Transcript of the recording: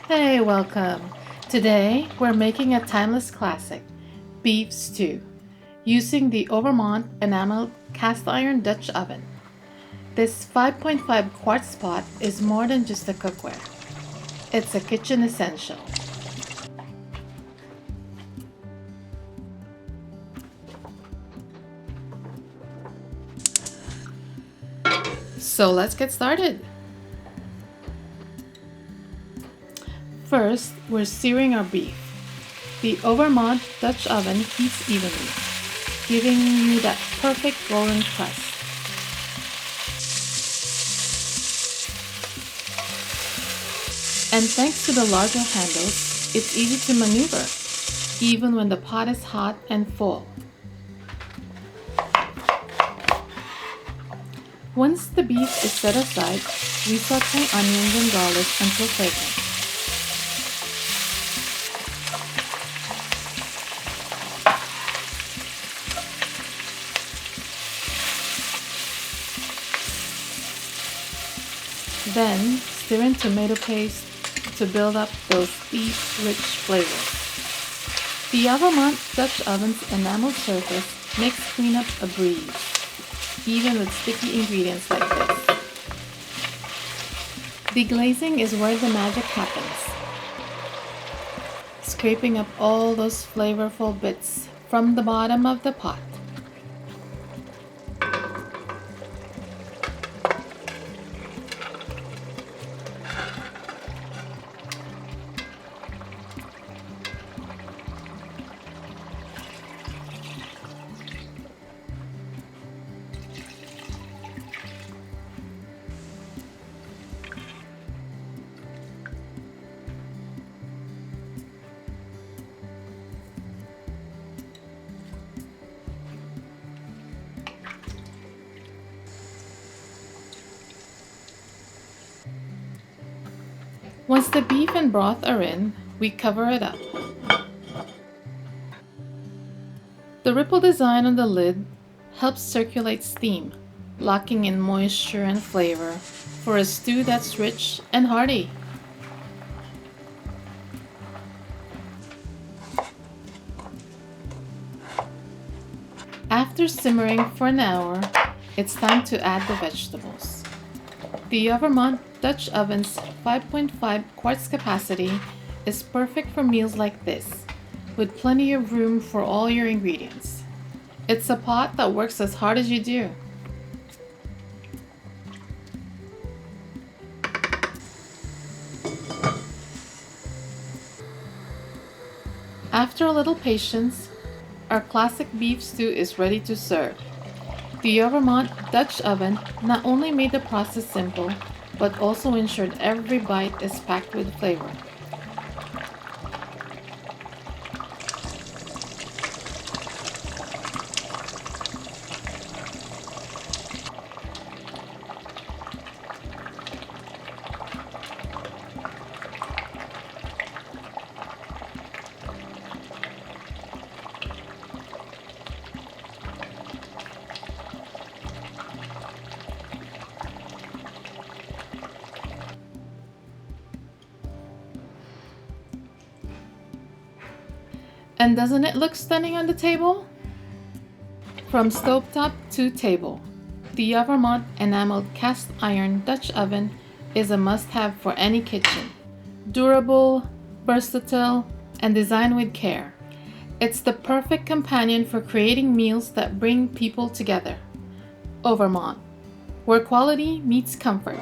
Hey, welcome! Today we're making a timeless classic, beef stew, using the Overmont enamel cast iron Dutch oven. This 5.5 quarts pot is more than just a cookware. It's a kitchen essential. So let's get started. First, we're searing our beef. The Overmont Dutch oven heats evenly, giving you that perfect golden crust. And thanks to the larger handles, it's easy to maneuver, even when the pot is hot and full. Once the beef is set aside, we saute onions and garlic until fragrant. Then, stir in tomato paste to build up those deep, rich flavors. The Overmont Dutch oven's enamel surface makes cleanup a breeze, even with sticky ingredients like this. Deglazing is where the magic happens, scraping up all those flavorful bits from the bottom of the pot. Once the beef and broth are in, we cover it up. The ripple design on the lid helps circulate steam, locking in moisture and flavor for a stew that's rich and hearty. After simmering for an hour, it's time to add the vegetables. The Overmont Dutch oven's 5.5 quarts capacity is perfect for meals like this, with plenty of room for all your ingredients. It's a pot that works as hard as you do. After a little patience, our classic beef stew is ready to serve. The Overmont Dutch oven not only made the process simple, but also ensured every bite is packed with flavor. And doesn't it look stunning on the table? From stovetop to table, the Overmont enameled cast iron Dutch oven is a must-have for any kitchen. Durable, versatile, and designed with care. It's the perfect companion for creating meals that bring people together. Overmont, where quality meets comfort.